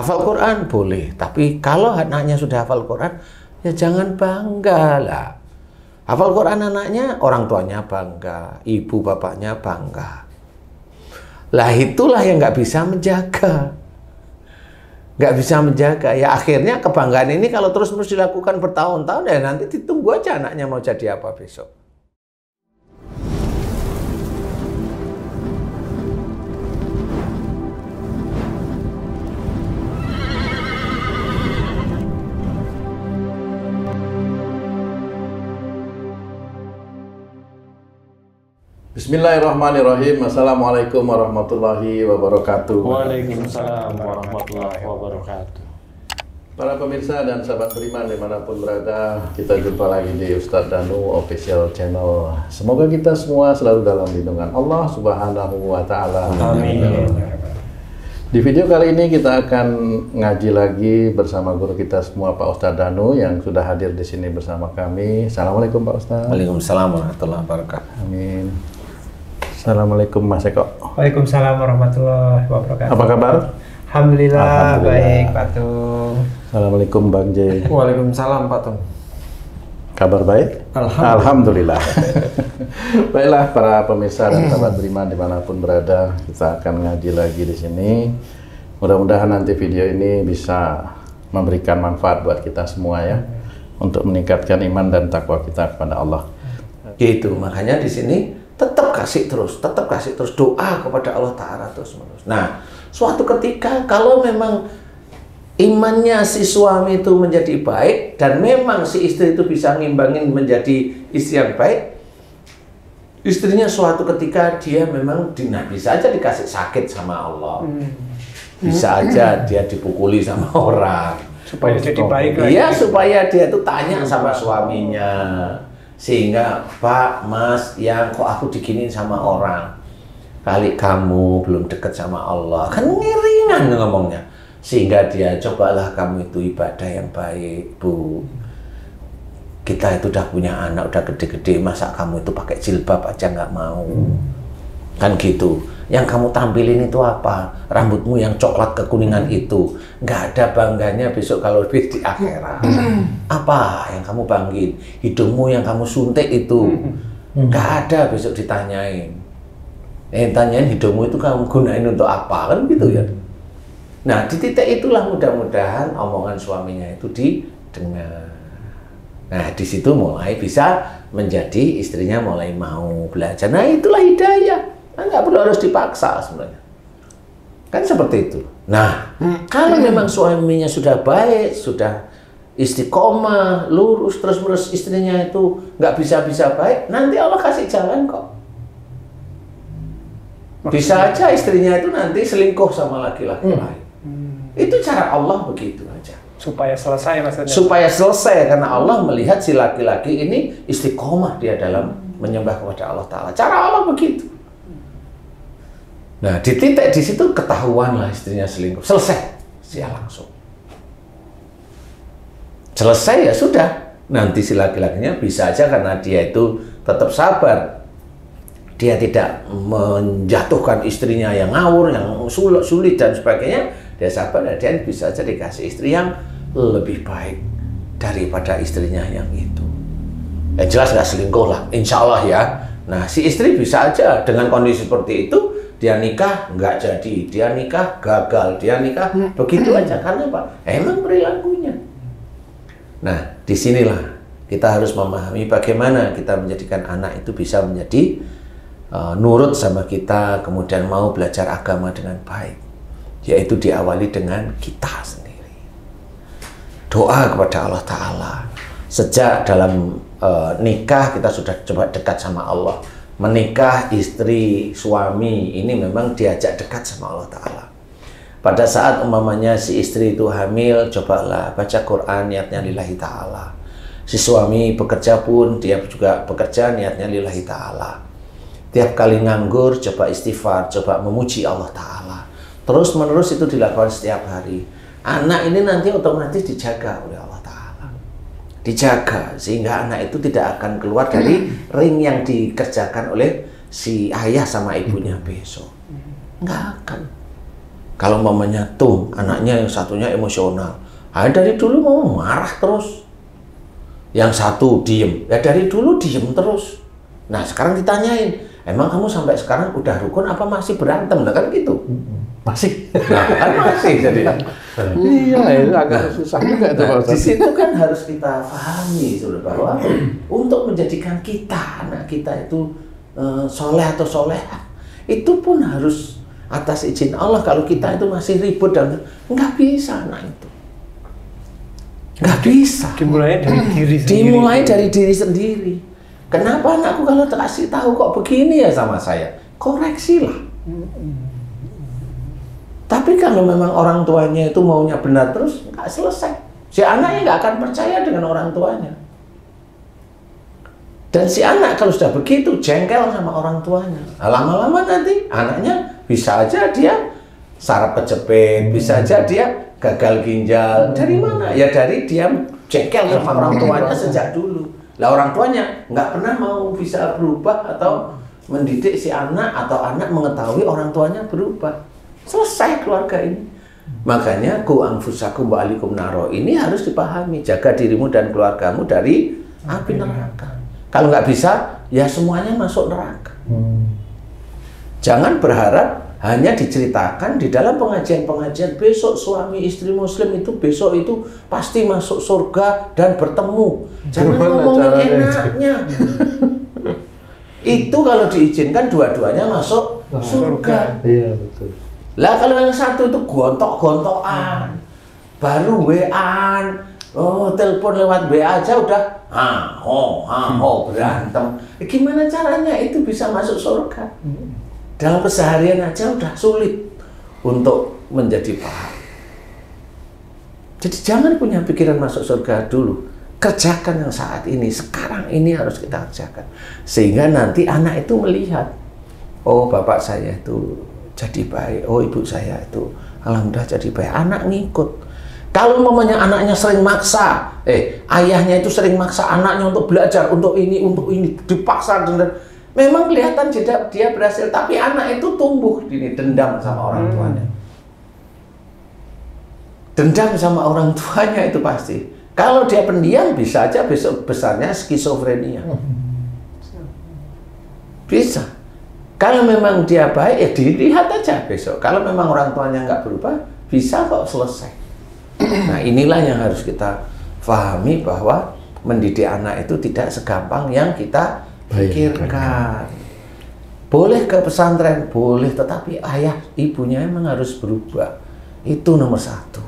Hafal Quran boleh, tapi kalau anaknya sudah hafal Quran, ya jangan bangga lah. Hafal Quran anaknya, orang tuanya bangga, ibu bapaknya bangga. Lah itulah yang nggak bisa menjaga. Nggak bisa menjaga. Ya akhirnya kebanggaan ini kalau terus-menerus dilakukan bertahun-tahun, ya nanti ditunggu aja anaknya mau jadi apa besok. Bismillahirrahmanirrahim. Assalamualaikum warahmatullahi wabarakatuh. Waalaikumsalam warahmatullahi wabarakatuh. Para pemirsa dan sahabat beriman dimanapun berada, kita jumpa lagi di Ustadz Danu Official Channel. Semoga kita semua selalu dalam lindungan Allah Subhanahu wa Ta'ala. Amin. Di video kali ini kita akan ngaji lagi bersama guru kita semua, Pak Ustadz Danu, yang sudah hadir di sini bersama kami. Assalamualaikum Pak Ustadz. Waalaikumsalam warahmatullahi wabarakatuh. Amin. Assalamualaikum Mas Eko. Waalaikumsalam warahmatullahi wabarakatuh. Apa kabar? Alhamdulillah, baik Pak Tung. Assalamualaikum Bang J. Waalaikumsalam Pak Tung. Kabar baik? Alhamdulillah. Baiklah para pemirsa dan sahabat beriman dimanapun berada, kita akan ngaji lagi di sini. Mudah-mudahan nanti video ini bisa memberikan manfaat buat kita semua ya, untuk meningkatkan iman dan takwa kita kepada Allah. Gitu, makanya di sini tetap kasih terus doa kepada Allah Ta'ala terus-menerus. Nah, suatu ketika kalau memang imannya si suami itu menjadi baik dan memang si istri itu bisa ngimbangin menjadi istri yang baik, istrinya suatu ketika dia memang bisa aja dikasih sakit sama Allah, bisa aja dia dipukuli sama orang Supaya jadi baik lagi. iya, supaya dia itu tanya sama suaminya, sehingga Pak, Mas, yang kok aku diginiin sama orang, kali kamu belum dekat sama Allah, kan ngiringan ngomongnya. Sehingga dia, cobalah kamu itu ibadah yang baik, Bu. Kita itu udah punya anak, udah gede-gede, masa kamu itu pakai jilbab aja nggak mau. Kan gitu. Yang kamu tampilin itu apa? Rambutmu yang coklat kekuningan itu. Nggak ada bangganya besok kalau di akhirat. Apa yang kamu banggain? Hidungmu yang kamu suntik itu. Nggak ada besok ditanyain. Tanyain hidungmu itu kamu gunain untuk apa? Kan gitu ya. Nah, di titik itulah mudah-mudahan omongan suaminya itu didengar. Nah, di situ mulai bisa menjadi istrinya mulai mau belajar. Nah, itulah hidayah. Nah, nggak perlu harus dipaksa sebenarnya. Kan seperti itu. Nah, kalau memang suaminya sudah baik, sudah istiqomah, lurus, terus-menerus istrinya itu nggak bisa-bisa baik, nanti Allah kasih jalan kok. Bisa aja istrinya itu nanti selingkuh sama laki-laki lain. Itu cara Allah begitu aja. Supaya selesai maksudnya. Supaya selesai, karena Allah melihat si laki-laki ini istiqomah dia dalam menyembah kepada Allah Ta'ala. Cara Allah begitu. Nah, di titik di situ ketahuanlah istrinya selingkuh. Selesai. Dia langsung. Selesai ya sudah. Nanti si laki-lakinya bisa aja karena dia itu tetap sabar. Dia tidak menjatuhkan istrinya yang ngawur, yang sulit dan sebagainya. Dia sabar dan dia bisa aja dikasih istri yang lebih baik daripada istrinya yang itu. Yang jelas nggak selingkuh lah, insya Allah ya. Nah, si istri bisa aja dengan kondisi seperti itu, dia nikah nggak jadi, dia nikah gagal, dia nikah begitu aja. Karena apa? Emang perilakunya. Nah, disinilah kita harus memahami bagaimana kita menjadikan anak itu bisa menjadi nurut sama kita, kemudian mau belajar agama dengan baik. Yaitu diawali dengan kita sendiri. Doa kepada Allah Ta'ala. Sejak dalam nikah kita sudah coba dekat sama Allah. Menikah istri, suami ini memang diajak dekat sama Allah Ta'ala. Pada saat umpamanya si istri itu hamil, cobalah baca Quran niatnya lillahi ta'ala. Si suami bekerja pun dia juga bekerja niatnya lillahi ta'ala. Tiap kali nganggur coba istighfar, coba memuji Allah Ta'ala. Terus menerus itu dilakukan setiap hari. Anak ini nanti otomatis dijaga oleh Allah Ta'ala. Dijaga sehingga anak itu tidak akan keluar dari ring yang dikerjakan oleh si ayah sama ibunya besok. Nggak akan. Kalau mamanya tuh anaknya yang satunya emosional, dari dulu mau marah terus, yang satu diem, ya dari dulu diem terus. Nah sekarang ditanyain, emang kamu sampai sekarang udah rukun apa masih berantem? Nah kan gitu. Masih. Nah kan masih jadi. Iya, itu agak susah juga itu. Nah, di situ kan harus kita pahami sudah bahwa untuk menjadikan kita anak kita itu soleh atau soleha, itu pun harus atas izin Allah. Kalau kita itu masih ribut dan nggak bisa anak itu, nggak bisa. Dimulai dari diri sendiri. Dimulai dari diri sendiri. Kenapa anakku kalau kasih tahu kok begini ya sama saya, koreksilah. Tapi kalau memang orang tuanya itu maunya benar terus, nggak selesai. Si anaknya nggak akan percaya dengan orang tuanya. Dan si anak kalau sudah begitu jengkel sama orang tuanya, lama-lama nanti anaknya bisa aja dia saraf kejepit, bisa aja dia gagal ginjal. Dari mana? Ya dari dia jengkel sama orang tuanya sejak dulu. Lah orang tuanya nggak pernah mau bisa berubah atau mendidik si anak atau anak mengetahui orang tuanya berubah. Selesai keluarga ini. Makanya ku anfusakum wa alikum naro ini harus dipahami. Jaga dirimu dan keluargamu dari api neraka. Kalau nggak bisa, ya semuanya masuk neraka. Jangan berharap hanya diceritakan di dalam pengajian-pengajian besok suami istri muslim itu besok itu pasti masuk surga dan bertemu. Jangan ngomongin enaknya. Itu kalau diizinkan dua-duanya masuk surga. Iya, betul. Lah kalau yang satu itu gontok-gontokan, baru WA-an, telepon lewat WA aja udah berantem. Gimana caranya itu bisa masuk surga? Dalam keseharian aja udah sulit untuk menjadi paham. Jadi jangan punya pikiran masuk surga dulu. Kerjakan yang saat ini, sekarang ini harus kita kerjakan. Sehingga nanti anak itu melihat, oh bapak saya itu jadi baik, oh ibu saya itu alhamdulillah jadi baik, anak ngikut. Kalau mamanya anaknya sering maksa, ayahnya itu sering maksa anaknya untuk belajar, untuk ini, dipaksa dan memang kelihatan dia berhasil, tapi anak itu tumbuh ini dendam sama orang tuanya. Dendam sama orang tuanya itu pasti. Kalau dia pendiam bisa aja besok besarnya skizofrenia. Bisa. Kalau memang dia baik, ya dilihat aja besok. Kalau memang orang tuanya nggak berubah, bisa kok selesai. Nah inilah yang harus kita pahami bahwa mendidik anak itu tidak segampang yang kita pikirkan. Boleh ke pesantren, boleh, tetapi ayah ibunya emang harus berubah. Itu nomor satu.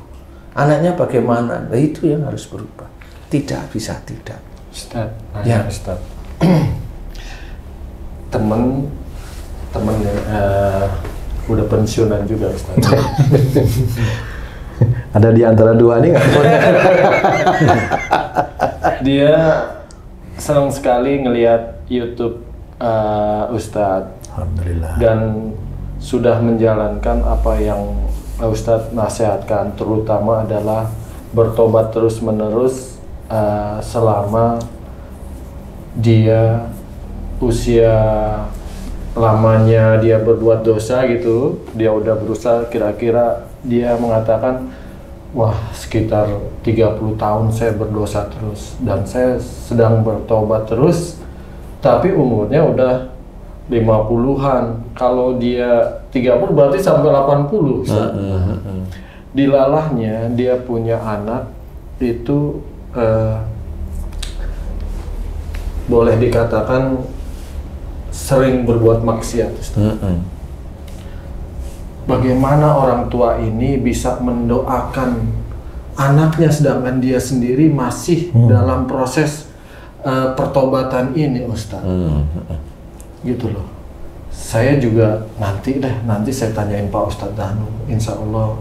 Anaknya bagaimana? Nah, itu yang harus berubah. Tidak bisa tidak. Ustaz, ya Ustaz. Temen udah pensiunan juga Ustaz. Ada di antara dua nih nggak? Dia senang sekali ngelihat YouTube Ustadz. Alhamdulillah. Dan sudah menjalankan apa yang Ustadz nasihatkan, terutama adalah bertobat terus-menerus selama dia usia lamanya dia berbuat dosa gitu. Dia udah berusaha, kira-kira dia mengatakan, wah sekitar 30 tahun saya berdosa terus dan saya sedang bertobat terus, tapi umurnya udah 50-an. Kalau dia 30 berarti sampai 80. Dilalahnya dia punya anak itu boleh dikatakan sering berbuat maksiat. Bagaimana orang tua ini bisa mendoakan anaknya sedangkan dia sendiri masih dalam proses pertobatan ini, Ustaz? Gitu loh. Saya juga nanti saya tanyain Pak Ustadz Danu, insya Allah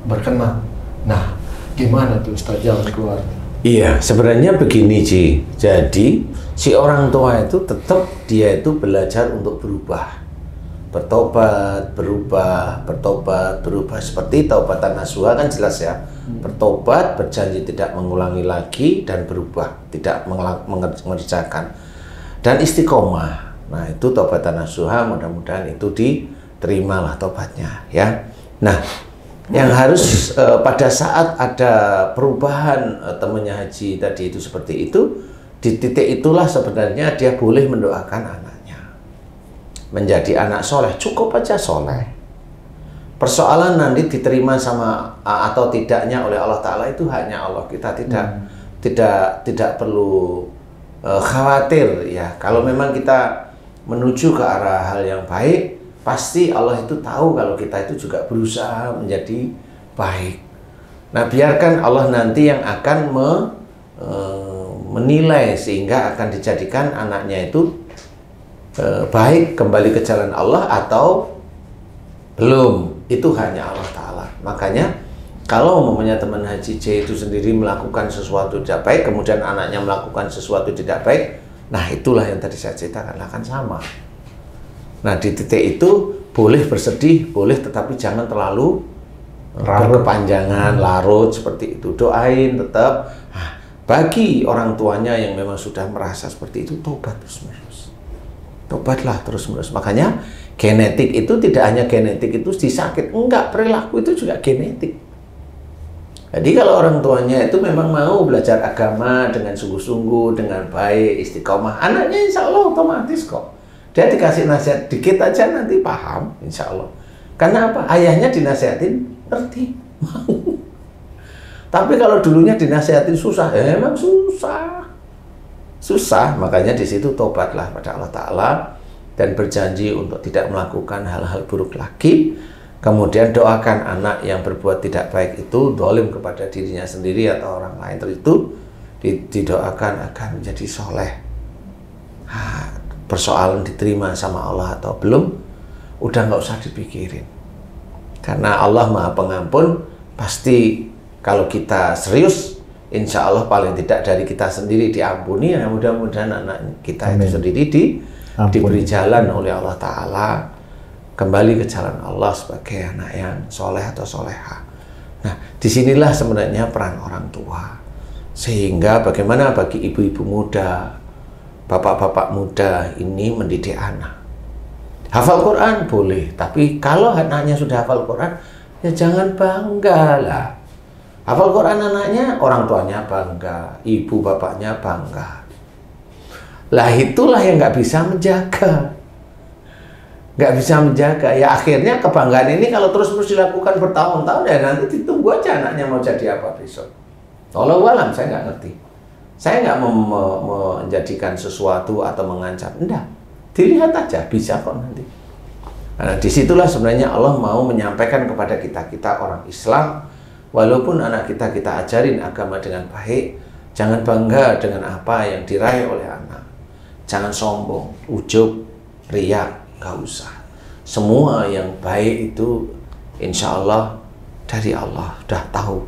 berkenan. Nah, gimana tuh Ustadz jalan keluar? Iya, sebenarnya begini Ci. Jadi si orang tua itu tetap dia itu belajar untuk berubah, bertobat, berubah seperti taubatan nasuha kan jelas ya. Bertobat, berjanji tidak mengulangi lagi dan berubah, tidak mengerjakan dan istiqomah. Nah itu taubatan nasuha, mudah-mudahan itu diterimalah tobatnya ya. Nah, yang harus pada saat ada perubahan temannya Haji tadi itu seperti itu, di titik itulah sebenarnya dia boleh mendoakan anaknya menjadi anak soleh, cukup aja soleh. Persoalan nanti diterima sama atau tidaknya oleh Allah Ta'ala itu hanya Allah. Kita tidak perlu khawatir ya. Kalau memang kita menuju ke arah hal yang baik, pasti Allah itu tahu kalau kita itu juga berusaha menjadi baik. Nah, biarkan Allah nanti yang akan menilai sehingga akan dijadikan anaknya itu baik kembali ke jalan Allah atau belum. Itu hanya Allah Ta'ala. Makanya kalau umpamanya teman Haji J itu sendiri melakukan sesuatu tidak baik, kemudian anaknya melakukan sesuatu tidak baik, nah itulah yang tadi saya ceritakan akan sama. Nah, di titik itu boleh bersedih, boleh, tetapi jangan terlalu berkepanjangan, larut seperti itu. Doain tetap. Nah, bagi orang tuanya yang memang sudah merasa seperti itu, tobat terus-menerus. Tobatlah terus-menerus. Makanya genetik itu tidak hanya genetik itu disakit, enggak, perilaku itu juga genetik. Jadi kalau orang tuanya itu memang mau belajar agama dengan sungguh-sungguh, dengan baik, istiqomah, anaknya insya Allah otomatis kok. Dia dikasih nasihat dikit aja nanti paham, insya Allah. Karena apa? Ayahnya dinasihatin, ngerti, mau. Tapi kalau dulunya dinasihatin susah, emang susah. Susah, makanya di situ tobatlah pada Allah Ta'ala dan berjanji untuk tidak melakukan hal-hal buruk lagi. Kemudian doakan anak yang berbuat tidak baik itu, dolim kepada dirinya sendiri atau orang lain itu, didoakan akan menjadi soleh. Persoalan diterima sama Allah atau belum, udah nggak usah dipikirin. Karena Allah Maha Pengampun, pasti kalau kita serius, insya Allah paling tidak dari kita sendiri diampuni, ya mudah-mudahan anak kita itu sendiri diberi jalan oleh Allah Ta'ala, kembali ke jalan Allah sebagai anak yang soleh atau soleha. Nah, disinilah sebenarnya peran orang tua. Sehingga bagaimana bagi ibu-ibu muda, bapak-bapak muda ini mendidik anak. Hafal Quran boleh, tapi kalau anaknya sudah hafal Quran, ya jangan bangga lah. Hafal Quran anaknya, orang tuanya bangga, ibu bapaknya bangga. Lah itulah yang nggak bisa menjaga. Nggak bisa menjaga. Ya akhirnya kebanggaan ini kalau terus-terus dilakukan bertahun-tahun, ya nanti ditunggu aja anaknya mau jadi apa besok. Wallahu alam, saya nggak ngerti. Saya nggak menjadikan sesuatu atau mengancam. Enggak. Dilihat aja, bisa kok nanti. Nah, disitulah sebenarnya Allah mau menyampaikan kepada kita orang Islam, walaupun anak kita ajarin agama dengan baik, jangan bangga dengan apa yang diraih oleh anak. Jangan sombong, ujub, riya, nggak usah. Semua yang baik itu insya Allah dari Allah, udah tahu.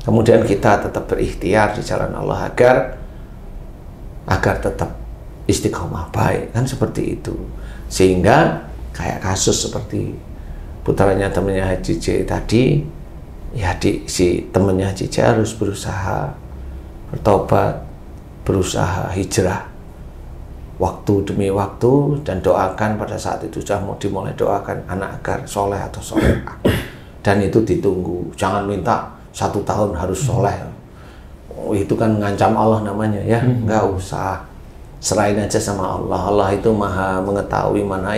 Kemudian kita tetap berikhtiar di jalan Allah agar tetap istiqomah baik, kan seperti itu. Sehingga kayak kasus seperti putranya temannya Haji J tadi, ya si temannya Haji J harus berusaha bertobat, berusaha hijrah waktu demi waktu, dan doakan pada saat itu sudah mau dimulai, doakan anak agar soleh atau solehah. Dan itu ditunggu, jangan minta 1 tahun harus soleh. Itu kan ngancam Allah namanya ya. Nggak usah, serahin aja sama Allah. Allah itu maha mengetahui mana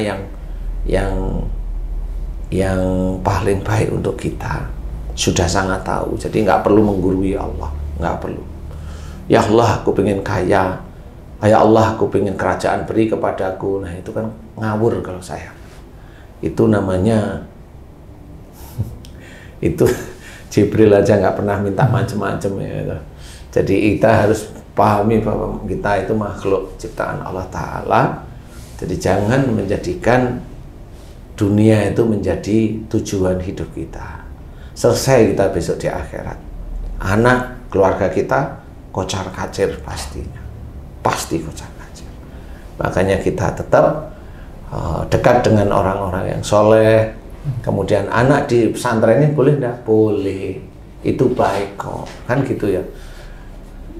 yang paling baik untuk kita, sudah sangat tahu. Jadi nggak perlu menggurui Allah, nggak perlu. Ya Allah, aku pengen kaya. Ya Allah, aku pengen kerajaan, beri kepadaku. Nah itu kan ngawur kalau saya. Itu namanya itu Jibril aja nggak pernah minta macam-macam ya. Jadi kita harus pahami bahwa kita itu makhluk ciptaan Allah Ta'ala. Jadi jangan menjadikan dunia itu menjadi tujuan hidup kita. Selesai kita besok di akhirat. Anak, keluarga kita kocar kacir pastinya. Pasti kocar kacir. Makanya kita tetap dekat dengan orang-orang yang soleh. Kemudian anak di pesantren ini boleh enggak? Boleh. Itu baik kok. Kan gitu ya.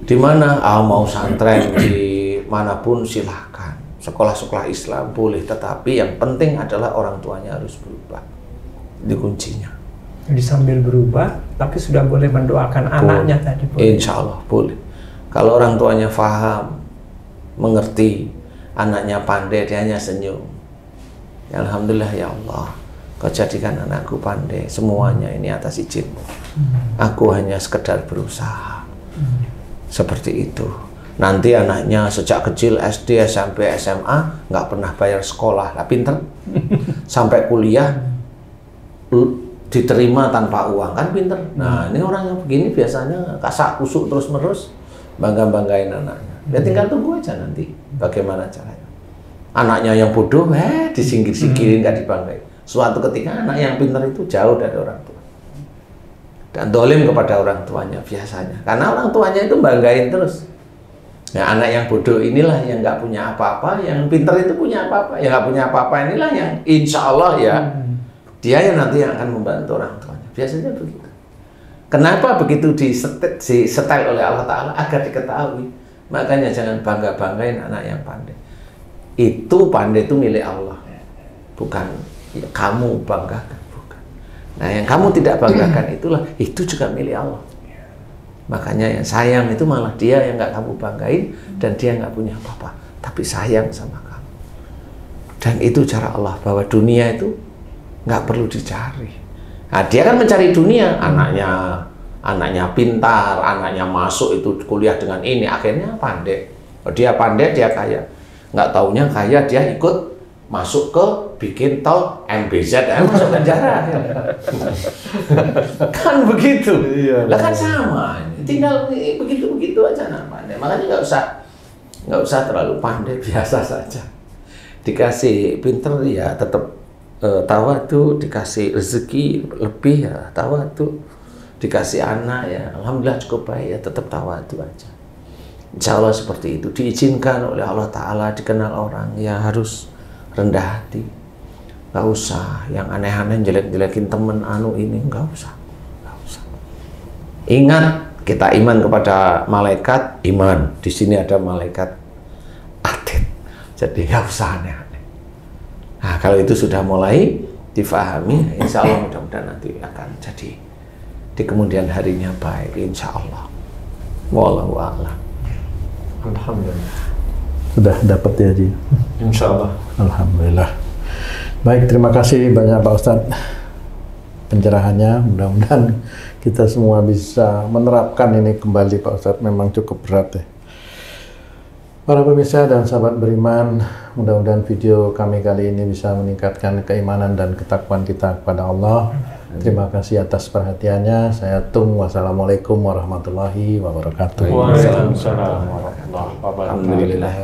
Di mana mau santren di manapun silahkan. Sekolah-sekolah Islam boleh, tetapi yang penting adalah orang tuanya harus berubah. Itu kuncinya. Jadi sambil berubah, tapi sudah boleh mendoakan anaknya tadi. Insya Allah boleh. Kalau orang tuanya faham, mengerti, anaknya pandai, dia hanya senyum. Ya, Alhamdulillah ya Allah, Kau jadikan anakku pandai. Semuanya ini atas izin-Mu. Aku hanya sekedar berusaha. Seperti itu. Nanti anaknya sejak kecil SD, SMP, SMA nggak pernah bayar sekolah, lah pinter. Sampai kuliah diterima tanpa uang, kan pinter. Nah, ini orang yang begini biasanya kasak kusuk terus-menerus, bangga-banggain anaknya. Ya tinggal tunggu aja nanti bagaimana caranya. Anaknya yang bodoh, disingkir-singkirin, nggak dibanggain. Suatu ketika anak yang pinter itu jauh dari orang tua. Dan dolim kepada orang tuanya biasanya. Karena orang tuanya itu banggain terus. Ya, anak yang bodoh inilah yang nggak punya apa-apa, yang pinter itu punya apa-apa. Yang nggak punya apa-apa inilah yang insya Allah ya, dia yang nanti yang akan membantu orang tuanya. Biasanya begitu. Kenapa begitu disetel oleh Allah Ta'ala? Agar diketahui. Makanya jangan bangga-banggain anak yang pandai. Itu pandai itu milik Allah. Bukan ya, kamu banggakan. Bukan. Nah, yang kamu tidak banggakan itulah, itu juga milik Allah. Makanya yang sayang itu malah dia yang nggak kamu banggain, dan dia nggak punya apa-apa, tapi sayang sama kamu. Dan itu cara Allah, bahwa dunia itu nggak perlu dicari. Nah, dia kan mencari dunia, anaknya pintar, anaknya masuk itu kuliah dengan ini, akhirnya pandai. Oh, dia pandai, dia kaya. Nggak taunya kaya, dia ikut masuk ke bikin tol MBZ, masuk penjara. Kan begitu. Lah kan sama. Tinggal begitu-begitu aja namanya. Makanya nggak usah terlalu pandai, biasa saja. Dikasih pinter ya tetap tawadu, dikasih rezeki lebih ya tawadu, dikasih anak ya alhamdulillah cukup baik ya tetap tawadu aja. Insya Allah seperti itu. Diizinkan oleh Allah Ta'ala dikenal orang ya harus rendah hati. Nggak usah yang aneh-aneh jelek-jelekin temen ini, nggak usah. Ingat, kita iman kepada malaikat, iman. Di sini ada malaikat atid. Jadi nggak usah aneh-aneh. Nah, kalau itu sudah mulai difahami, insya Allah mudah-mudahan nanti akan jadi di kemudian harinya baik, insya Allah. Wallahu a'lam. Alhamdulillah. Sudah dapat ya, Ji? Insya Allah. Alhamdulillah. Baik, terima kasih banyak Pak Ustadz pencerahannya. Mudah-mudahan kita semua bisa menerapkan ini kembali Pak Ustadz. Memang cukup berat ya. Para pemirsa dan sahabat beriman, mudah-mudahan video kami kali ini bisa meningkatkan keimanan dan ketakwaan kita kepada Allah. Terima kasih atas perhatiannya. Saya Tung. Wassalamualaikum warahmatullahi wabarakatuh. Waalaikumsalam warahmatullahi wabarakatuh. Alhamdulillah.